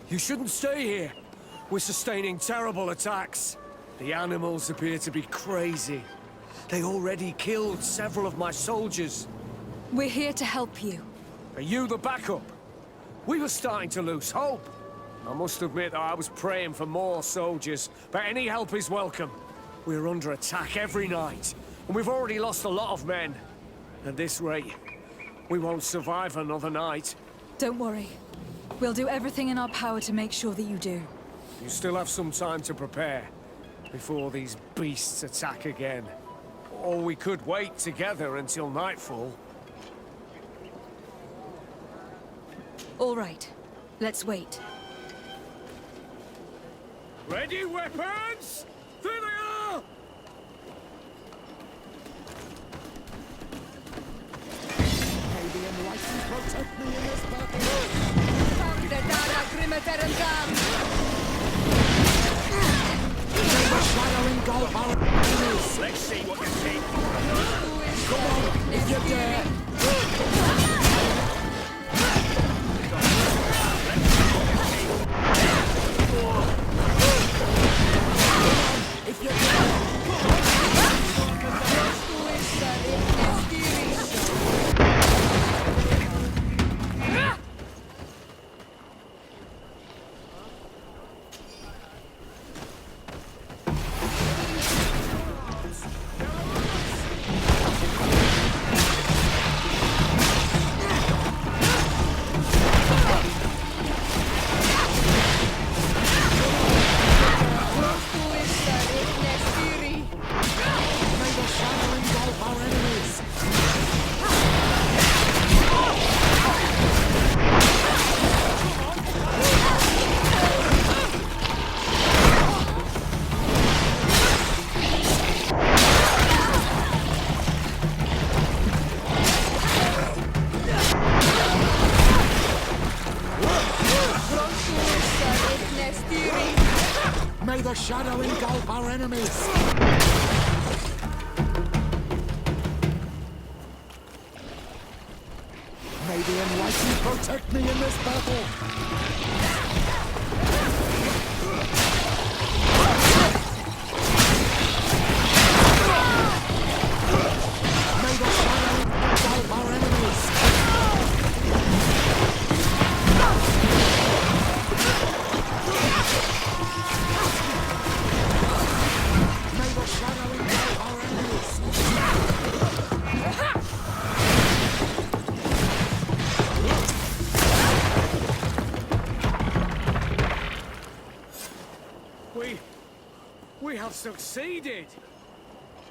You shouldn't stay here. We're sustaining terrible attacks. The animals appear to be crazy. They already killed several of my soldiers. We're here to help you. Are you the backup? We were starting to lose hope. I must admit that I was praying for more soldiers, but any help is welcome. We're under attack every night, and we've already lost a lot of men. At this rate, we won't survive another night. Don't worry. We'll do everything in our power to make sure that you do. You still have some time to prepare, before these beasts attack again. Or we could wait together until nightfall. All right. Let's wait. Ready, weapons? There they are! May the enlightened protect me in this battle! May the shadow engulf our enemies! Let's see what you see. Come on, if you dare! If you dare! May the shadow engulf our enemies! May the enlightened protect me in this battle! May the shadow engulf our enemies! May the shadow engulf our enemies! We have succeeded!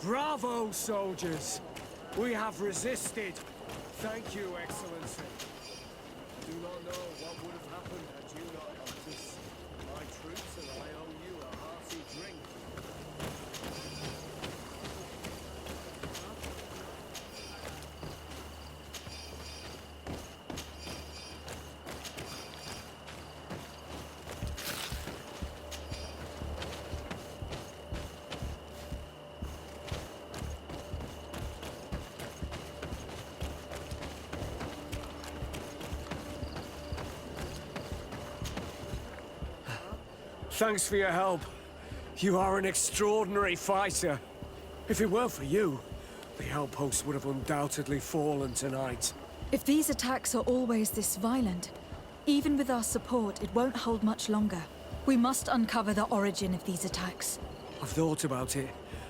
Bravo, soldiers! We have resisted! Thank you, Excellency. I do not know what would have happened had you not helped us. My troops and I owe you a hearty drink. Thanks for your help. You are an extraordinary fighter. If it weren't for you, the outpost would have undoubtedly fallen tonight. If these attacks are always this violent, even with our support, it won't hold much longer. We must uncover the origin of these attacks. I've thought about it,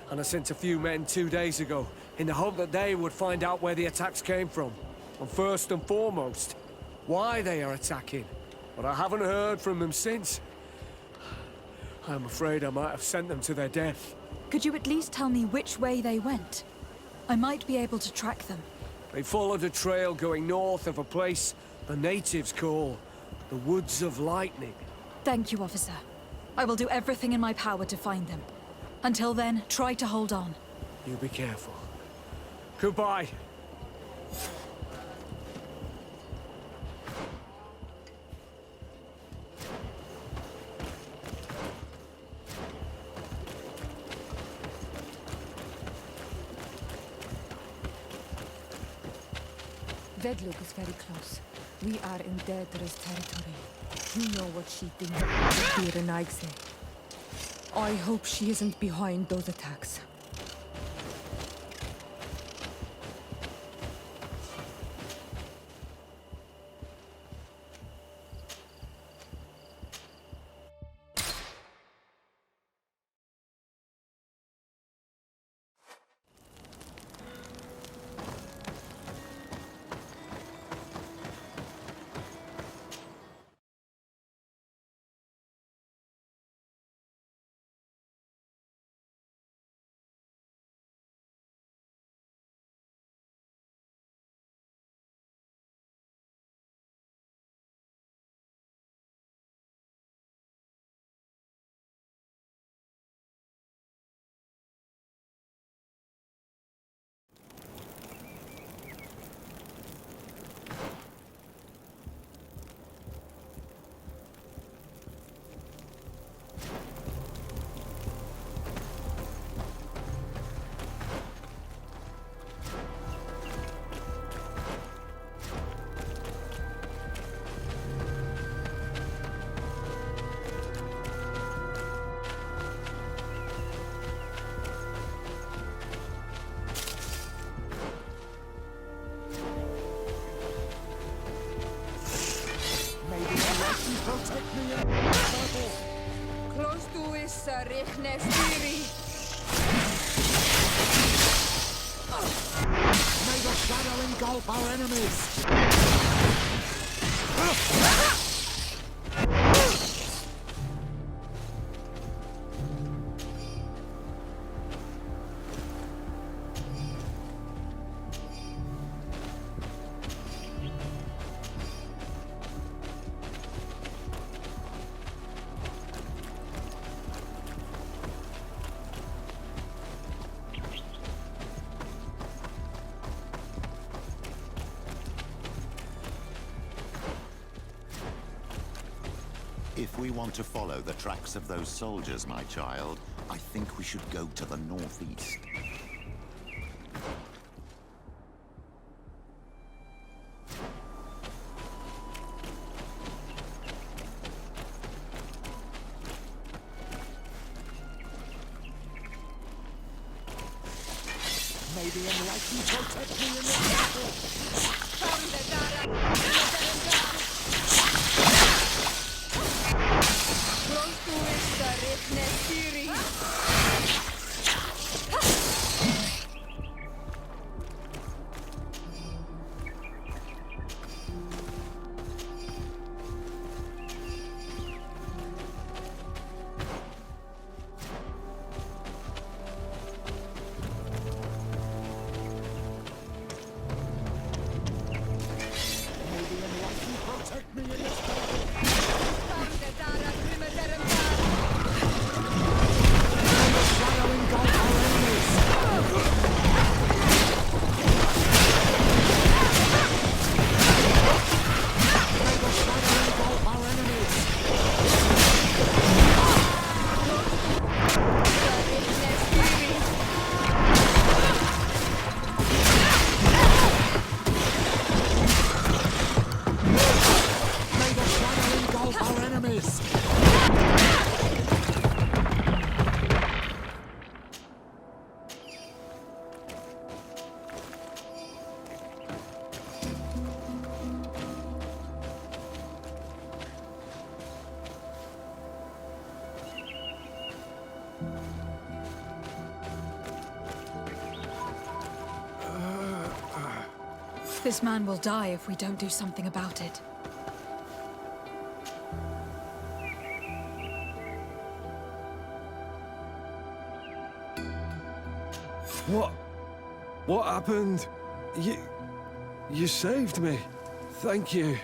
and I sent a few men 2 days ago in the hope that they would find out where the attacks came from. And first and foremost, why they are attacking. But I haven't heard from them since. I'm afraid I might have sent them to their death. Could you at least tell me which way they went? I might be able to track them. They followed a trail going north of a place the natives call the Woods of Lightning. Thank you, officer. I will do everything in my power to find them. Until then, try to hold on. You be careful. Goodbye. Vedluk is very close. We are in Dedra's territory. You know what she thinks of Berenigse. I hope she isn't behind those attacks. Protect me in battle! Close to is Richnestiri. May the shadow engulf our enemies! If we want to follow the tracks of those soldiers, my child, I think we should go to the northeast. May the enlightened protect me in this battle! Close to is Richnestiri. Protect me in this battle! Shadow engulf our enemies! May the shadow engulf our enemies! May the shadow engulf our enemies! This man will die if we don't do something about it. What happened? You saved me. Thank you.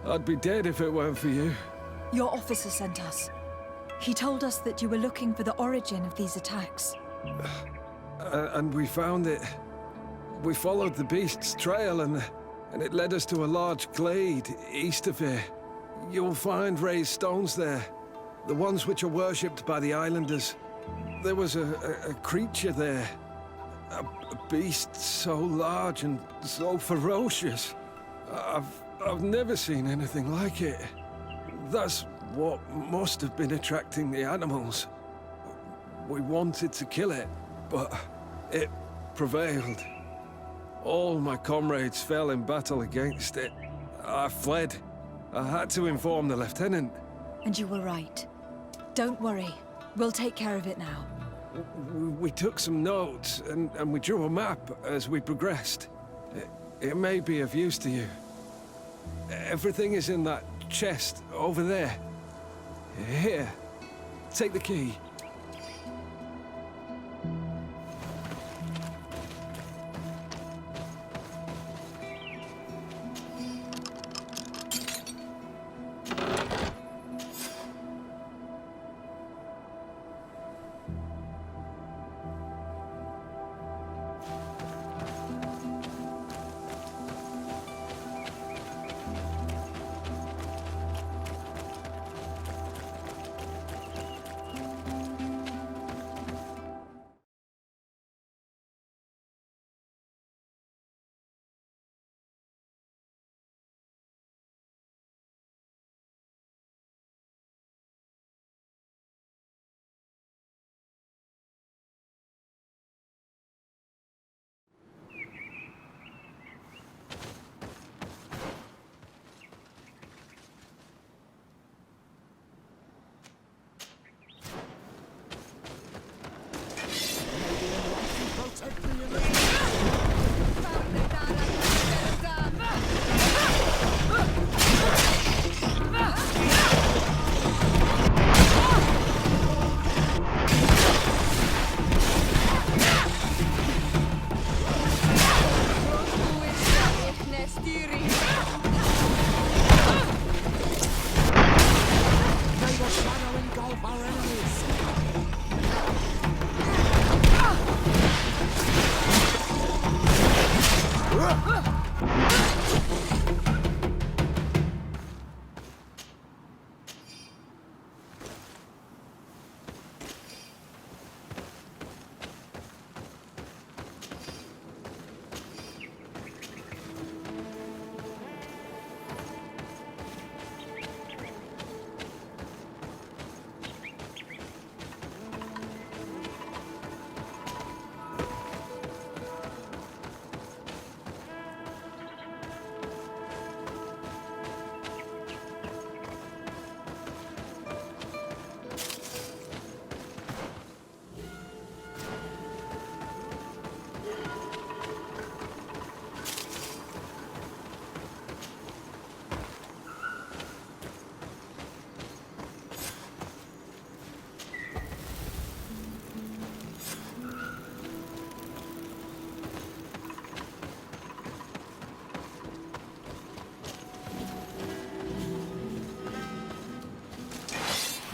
I'd be dead if it weren't for you. Your officer sent us. He told us that you were looking for the origin of these attacks. And we found it. We followed the beast's trail and it led us to a large glade east of here. You'll find raised stones there, the ones which are worshipped by the islanders. There was a creature there, a beast so large and so ferocious. I've never seen anything like it. That's what must have been attracting the animals. We wanted to kill it, but it prevailed. All my comrades fell in battle against it. I fled. I had to inform the lieutenant. And you were right. Don't worry. We'll take care of it now. We took some notes, and we drew a map as we progressed. It may be of use to you. Everything is in that chest over there. Here. Take the key.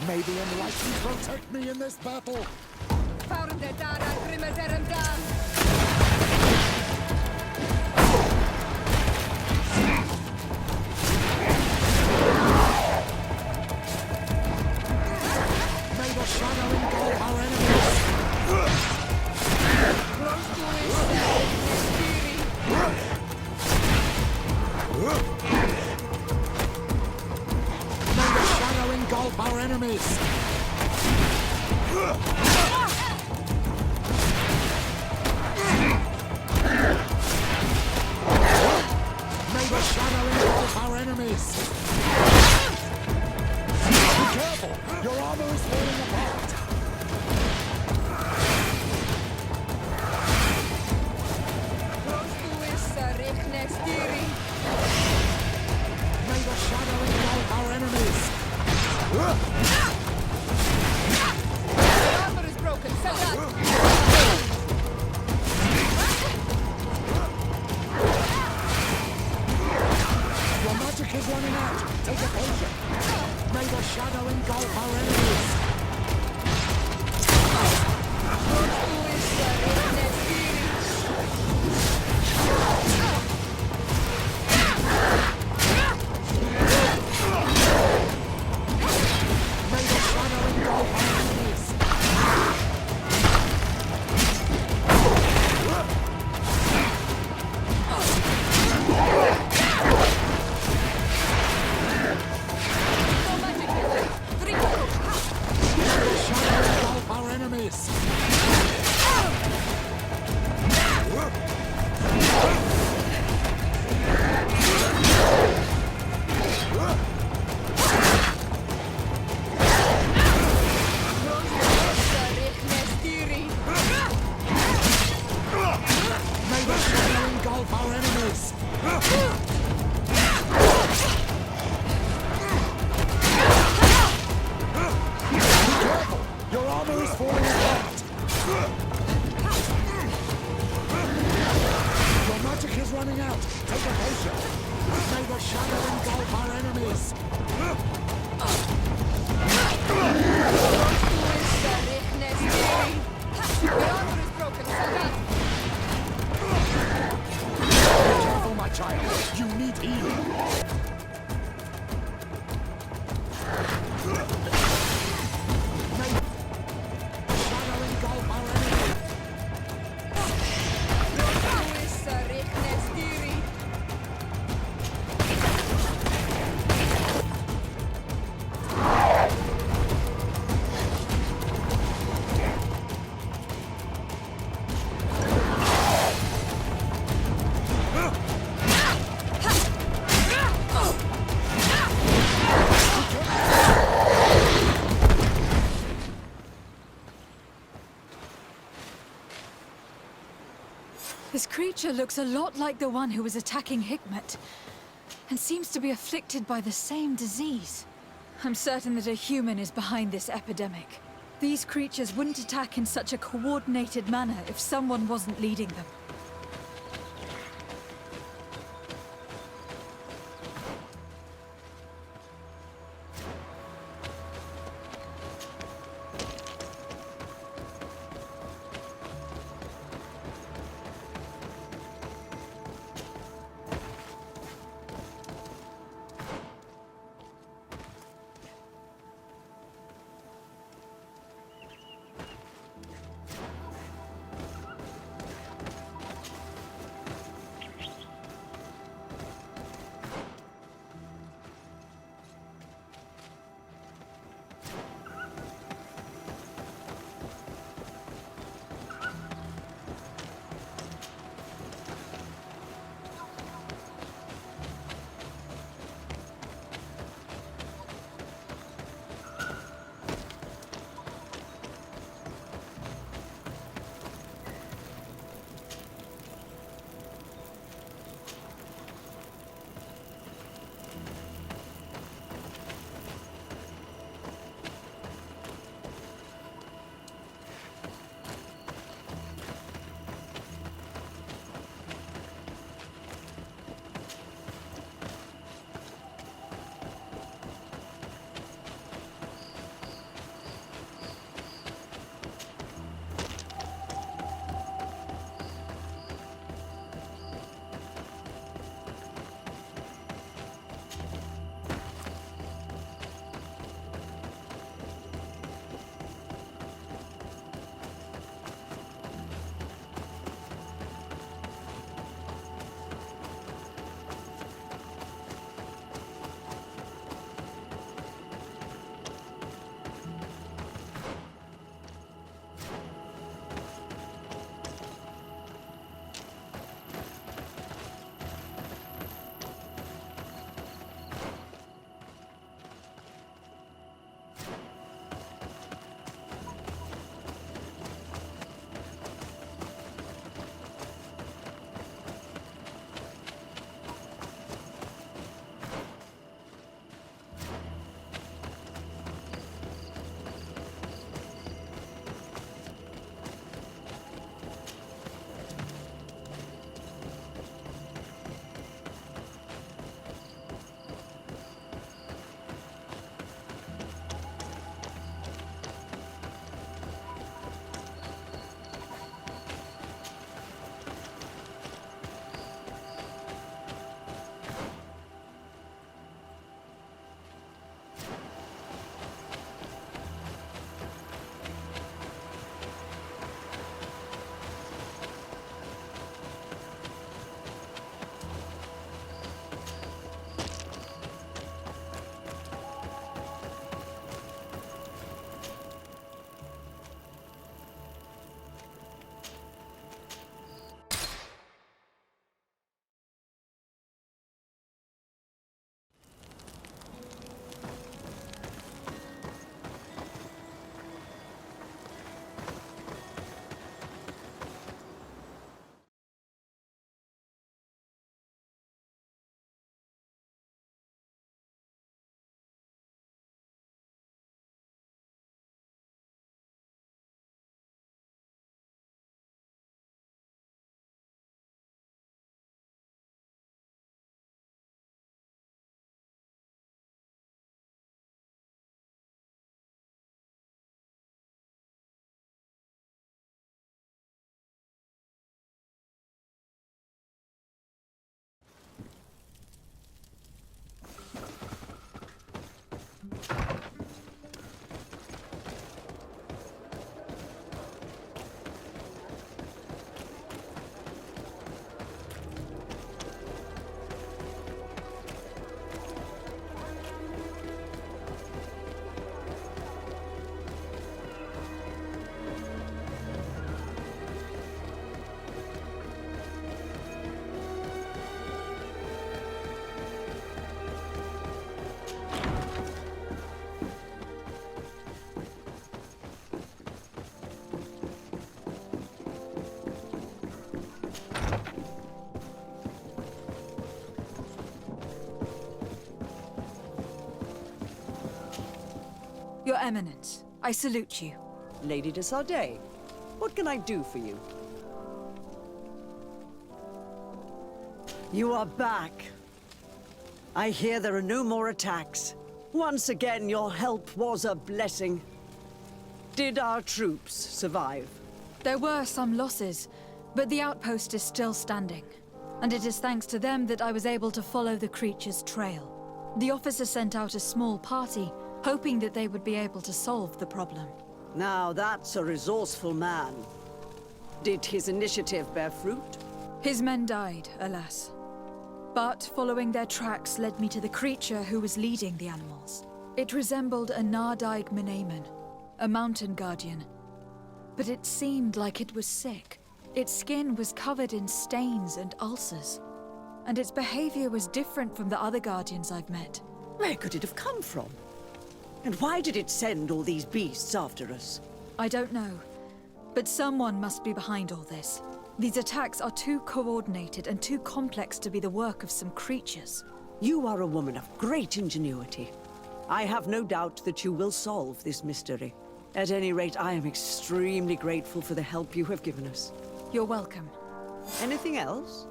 May the enlightened protect me in this battle! May the shadow engulf our enemies! May the shadow engulf our enemies! May the shadow engulf our enemies! Be careful! Your armor is falling apart! May the shadow engulf our enemies! Armor is broken. Sagat! Your magic is running out! Take a potion! May the shadow engulf our enemies! May the shadow engulf our enemies! is falling apart. Your magic is running out. Take a potion. May the shadow engulf our enemies. Careful, my child. You need healing. This creature looks a lot like the one who was attacking Hikmet, and seems to be afflicted by the same disease. I'm certain that a human is behind this epidemic. These creatures wouldn't attack in such a coordinated manner if someone wasn't leading them. Your Eminence, I salute you. Lady de Sardet, what can I do for you? You are back. I hear there are no more attacks. Once again, your help was a blessing. Did our troops survive? There were some losses, but the outpost is still standing. And it is thanks to them that I was able to follow the creature's trail. The officer sent out a small party, hoping that they would be able to solve the problem. Now that's a resourceful man. Did his initiative bear fruit? His men died, alas. But following their tracks led me to the creature who was leading the animals. It resembled a Nardaig Menaemon, a mountain guardian. But it seemed like it was sick. Its skin was covered in stains and ulcers. And its behavior was different from the other guardians I've met. Where could it have come from? And why did it send all these beasts after us? I don't know. But someone must be behind all this. These attacks are too coordinated and too complex to be the work of some creatures. You are a woman of great ingenuity. I have no doubt that you will solve this mystery. At any rate, I am extremely grateful for the help you have given us. You're welcome. Anything else?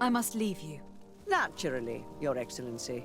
I must leave you. Naturally, Your Excellency.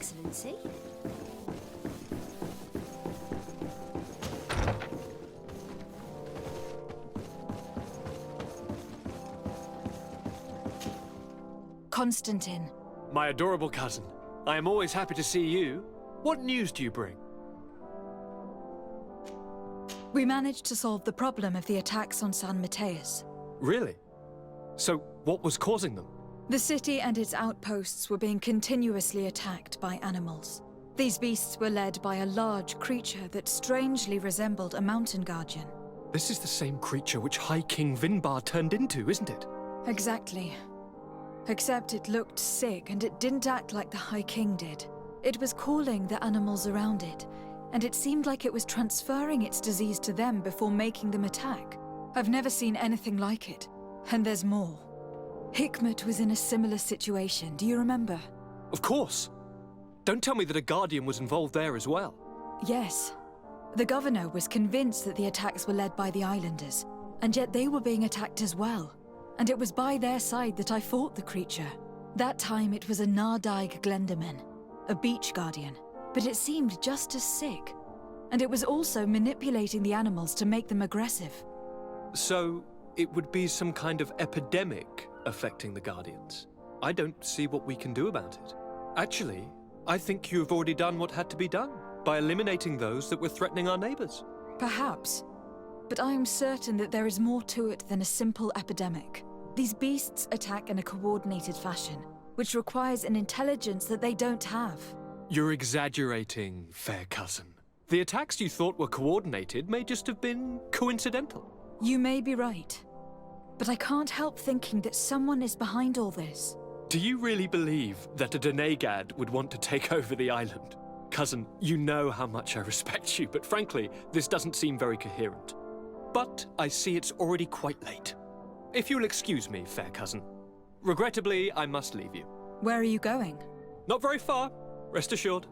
Excellency. Constantin. My adorable cousin. I am always happy to see you. What news do you bring? We managed to solve the problem of the attacks on San Mateus. Really? So, what was causing them? The city and its outposts were being continuously attacked by animals. These beasts were led by a large creature that strangely resembled a mountain guardian. This is the same creature which High King Vinbar turned into, isn't it? Exactly. Except it looked sick and it didn't act like the High King did. It was calling the animals around it, and it seemed like it was transferring its disease to them before making them attack. I've never seen anything like it. And there's more. Hikmet was in a similar situation, do you remember? Of course. Don't tell me that a Guardian was involved there as well. Yes. The governor was convinced that the attacks were led by the islanders, and yet they were being attacked as well. And it was by their side that I fought the creature. That time it was a Nardaig Glenderman, a beach guardian, but it seemed just as sick. And it was also manipulating the animals to make them aggressive. So, it would be some kind of epidemic affecting the Guardians. I don't see what we can do about it. Actually, I think you have already done what had to be done, by eliminating those that were threatening our neighbors. Perhaps. But I am certain that there is more to it than a simple epidemic. These beasts attack in a coordinated fashion, which requires an intelligence that they don't have. You're exaggerating, fair cousin. The attacks you thought were coordinated may just have been coincidental. You may be right. But I can't help thinking that someone is behind all this. Do you really believe that a Denegad would want to take over the island? Cousin, you know how much I respect you, but frankly, this doesn't seem very coherent. But I see it's already quite late. If you'll excuse me, fair cousin. Regrettably, I must leave you. Where are you going? Not very far, rest assured.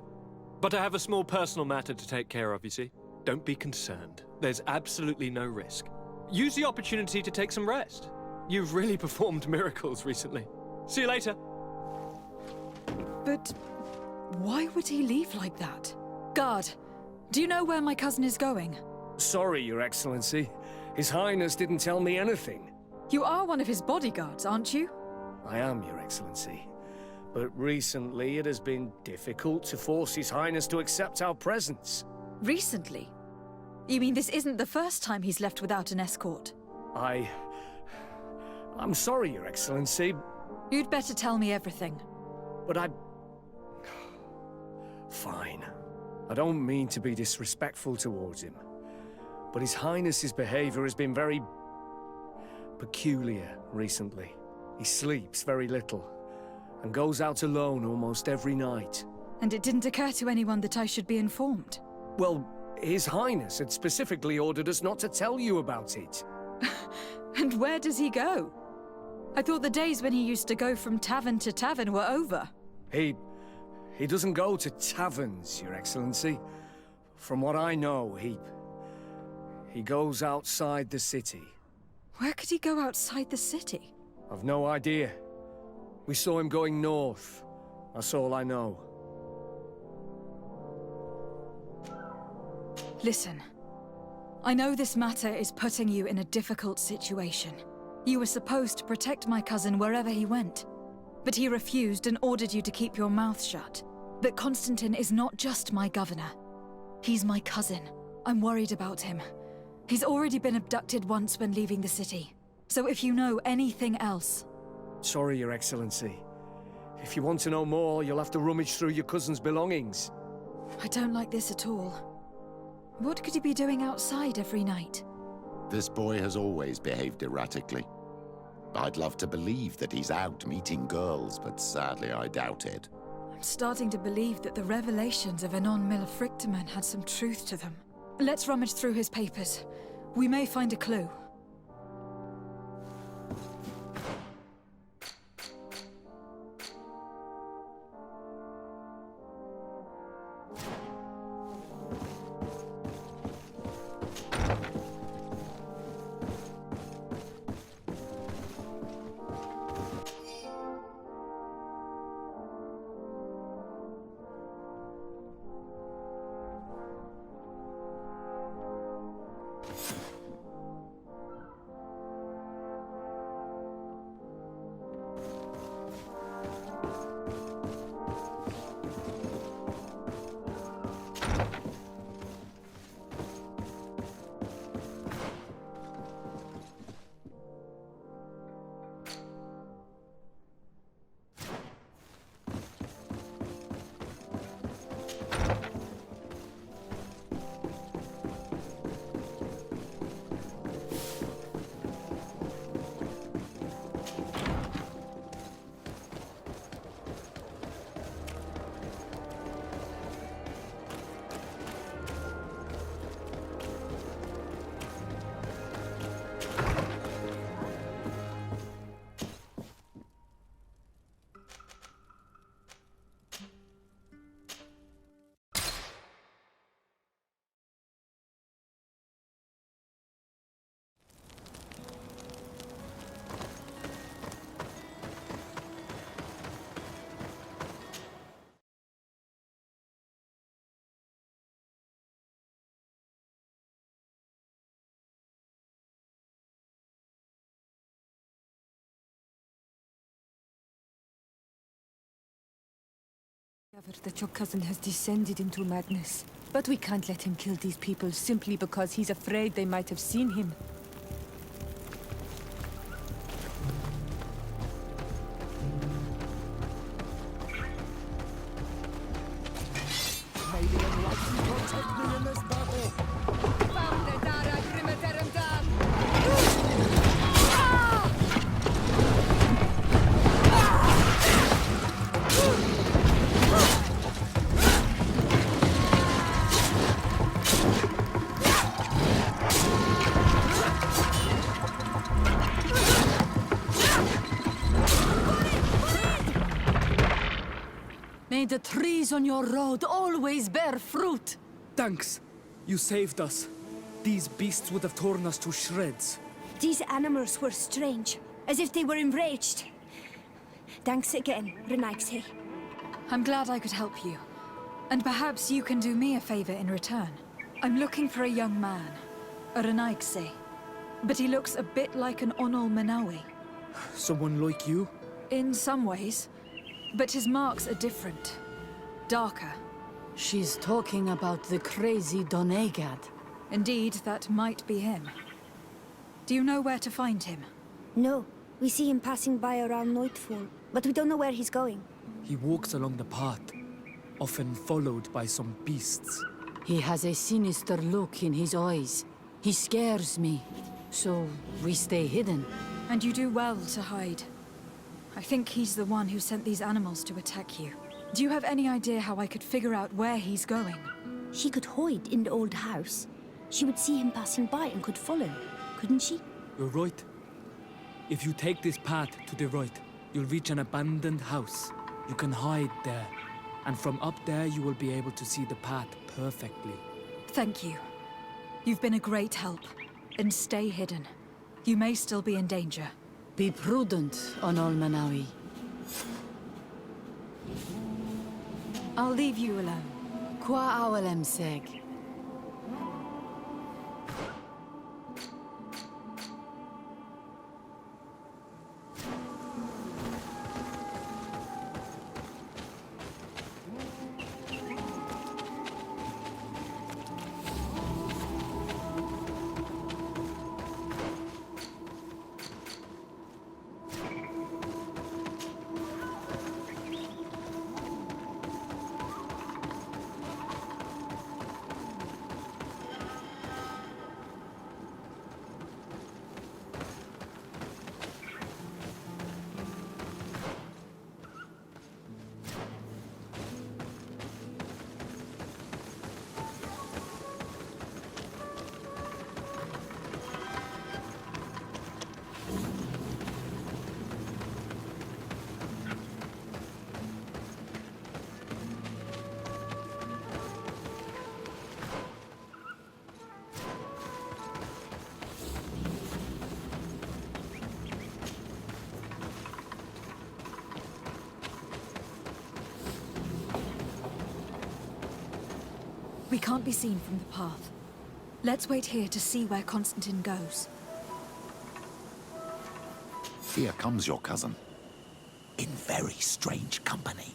But I have a small personal matter to take care of, you see. Don't be concerned. There's absolutely no risk. Use the opportunity to take some rest. You've really performed miracles recently. See you later. But why would he leave like that? Guard, do you know where my cousin is going? Sorry, Your Excellency. His Highness didn't tell me anything. You are one of his bodyguards, aren't you? I am, Your Excellency. But recently it has been difficult to force His Highness to accept our presence. Recently? You mean this isn't the first time he's left without an escort? I'm sorry, Your Excellency, You'd better tell me everything. but Fine. I don't mean to be disrespectful towards him, but His Highness's behavior has been very peculiar recently. He sleeps very little, and goes out alone almost every night. And it didn't occur to anyone that I should be informed. Well, His Highness had specifically ordered us not to tell you about it. And where does he go? I thought the days when he used to go from tavern to tavern were over. He doesn't go to taverns, Your Excellency. From what I know, he goes outside the city. Where could he go outside the city? I've no idea. We saw him going north. That's all I know. Listen, I know this matter is putting you in a difficult situation. You were supposed to protect my cousin wherever he went, but he refused and ordered you to keep your mouth shut. But Constantin is not just my governor. He's my cousin. I'm worried about him. He's already been abducted once when leaving the city. So if you know anything else... Sorry, Your Excellency. If you want to know more, you'll have to rummage through your cousin's belongings. I don't like this at all. What could he be doing outside every night? This boy has always behaved erratically. I'd love to believe that he's out meeting girls, but sadly I doubt it. I'm starting to believe that the revelations of Anon Millefrictaman had some truth to them. Let's rummage through his papers. We may find a clue. That your cousin has descended into madness. But we can't let him kill these people simply because he's afraid they might have seen him. May the Enlightened protect me in this battle! May the trees on your road always bear fruit! Thanks. You saved us. These beasts would have torn us to shreds. These animals were strange, as if they were enraged. Thanks again, Renaigse. I'm glad I could help you. And perhaps you can do me a favor in return. I'm looking for a young man, a Renaigse. But he looks a bit like an Onol Manawi. Someone like you? In some ways. But his marks are different. Darker. She's talking about the crazy Donegad. Indeed, that might be him. Do you know where to find him? No, we see him passing by around nightfall, but we don't know where he's going. He walks along the path, often followed by some beasts. He has a sinister look in his eyes. He scares me. So we stay hidden. And you do well to hide. I think he's the one who sent these animals to attack you. Do you have any idea how I could figure out where he's going? She could hide in the old house. She would see him passing by and could follow, couldn't she? You're right. If you take this path to the right, you'll reach an abandoned house. You can hide there. And from up there, you will be able to see the path perfectly. Thank you. You've been a great help. And stay hidden. You may still be in danger. Be prudent, Onol Manawi. I'll leave you alone. Qua awalem seg. We can't be seen from the path. Let's wait here to see where Constantin goes. Here comes your cousin. In very strange company.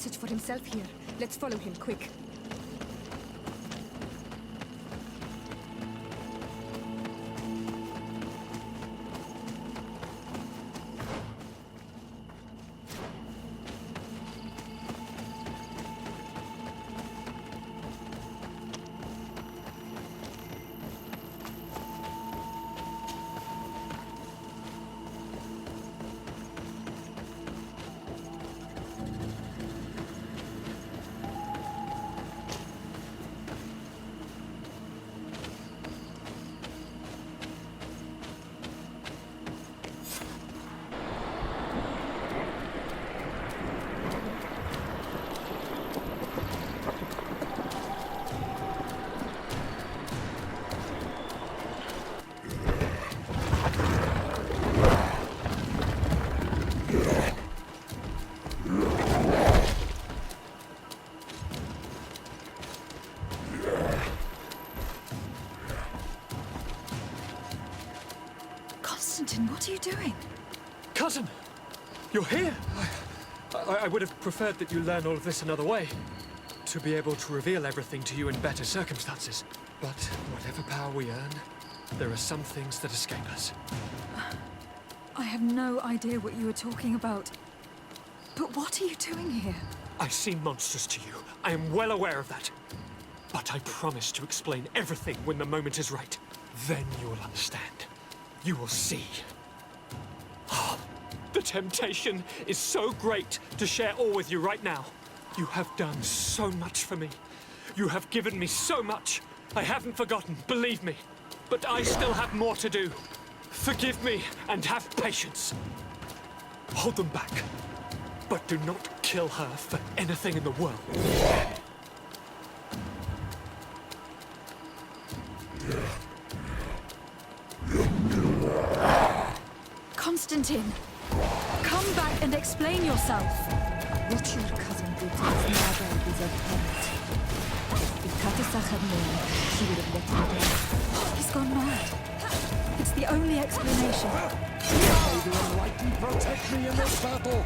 message for himself here. Let's follow him, quick. Constantin, what are you doing? Cousin! You're here! I would have preferred that you learn all of this another way. To be able to reveal everything to you in better circumstances. But whatever power we earn, there are some things that escape us. I have no idea what you were talking about. But what are you doing here? I seem monstrous to you. I am well aware of that. But I promise to explain everything when the moment is right. Then you will understand. You will see. Oh, the temptation is so great to share all with you right now. You have done so much for me. You have given me so much. I haven't forgotten, believe me. But I still have more to do. Forgive me and have patience. Hold them back. But do not kill her for anything in the world. Constantin, come back and explain yourself. What your cousin did to his mother is abhorrent. If Katasach had known, she would have let him go. He's gone mad. It's the only explanation. May the Enlightened protect me in this battle!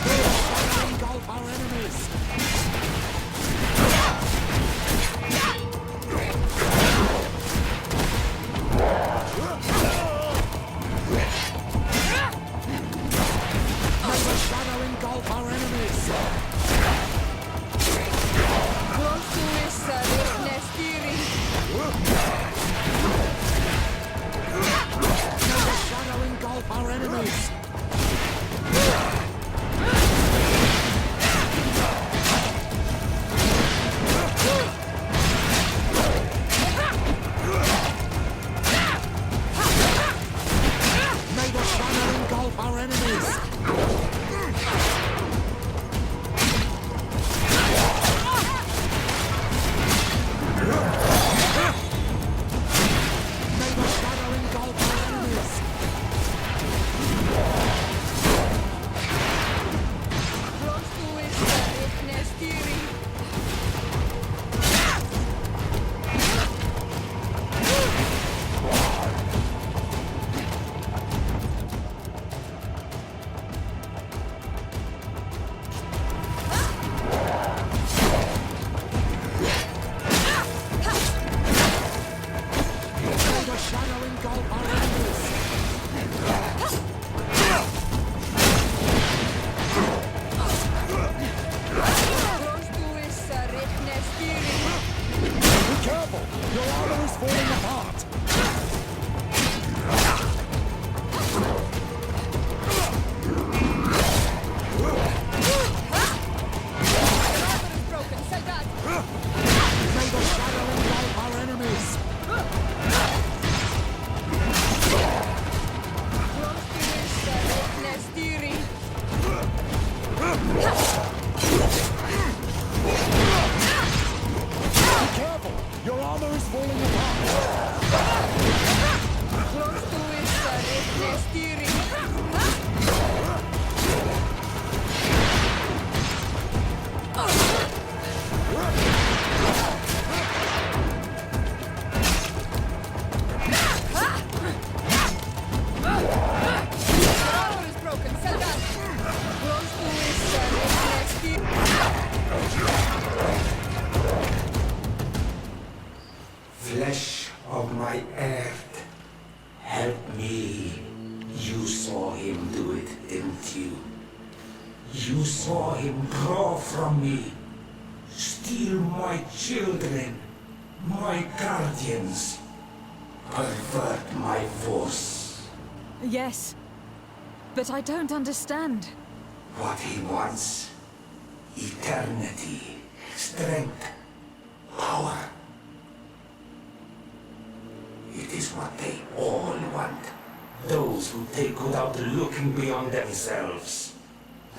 May the shadow engulf our enemies! May the shadow engulf our enemies! May the shadow engulf our enemies! May the shadow engulf our enemies! May the shadow engulf our enemies! May the shadow engulf our enemies! Be careful! Your armor is falling apart! May the shadow engulf our enemies! Be careful! Your armor is falling apart! me. Steal my children, my guardians. Pervert my force. Yes, but I don't understand. What he wants. Eternity, strength, power. It is what they all want. Those who take without looking beyond themselves.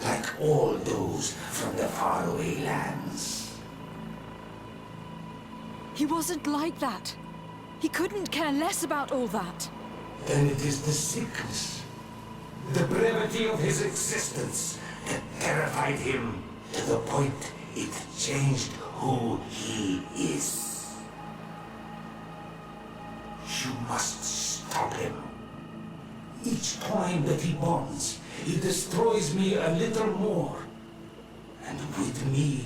Like all those from the faraway lands. He wasn't like that. He couldn't care less about all that. Then it is the sickness, the brevity of his existence that terrified him to the point it changed who he is. You must stop him. Each time that he bonds, he destroys me a little more. And with me,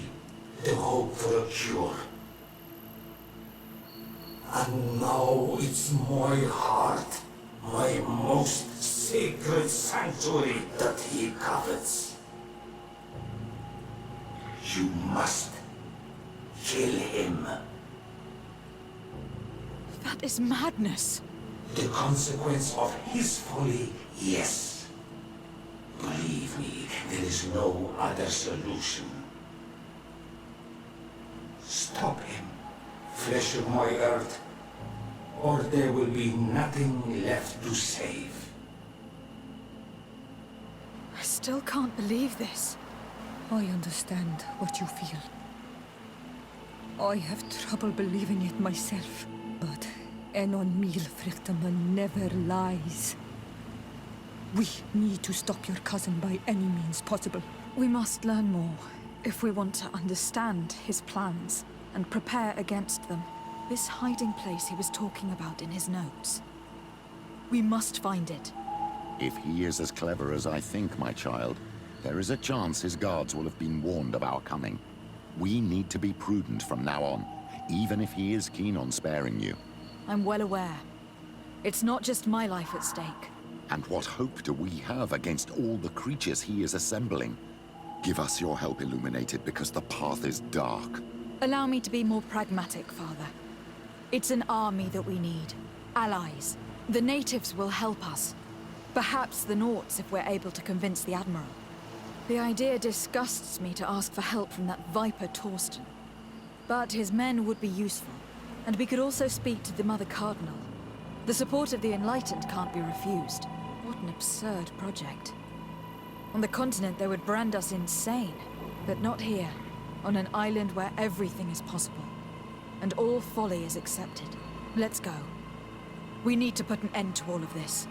the hope for a cure. And now it's my heart, my most sacred sanctuary that he covets. You must kill him. That is madness. The consequence of his folly, yes. Believe me, there is no other solution. Stop him, flesh of my earth, or there will be nothing left to save. I still can't believe this. I understand what you feel. I have trouble believing it myself, but Enon Mil Frichtaman never lies. We need to stop your cousin by any means possible. We must learn more if we want to understand his plans and prepare against them. This hiding place he was talking about in his notes. We must find it. If he is as clever as I think, my child, there is a chance his guards will have been warned of our coming. We need to be prudent from now on, even if he is keen on sparing you. I'm well aware. It's not just my life at stake. And what hope do we have against all the creatures he is assembling? Give us your help, Illuminated, because the path is dark. Allow me to be more pragmatic, Father. It's an army that we need. Allies. The natives will help us. Perhaps the Nauts if we're able to convince the Admiral. The idea disgusts me to ask for help from that Viper Torsten. But his men would be useful. And we could also speak to the Mother Cardinal. The support of the Enlightened can't be refused. What an absurd project. On the continent they would brand us insane. But not here. On an island where everything is possible. And all folly is accepted. Let's go. We need to put an end to all of this.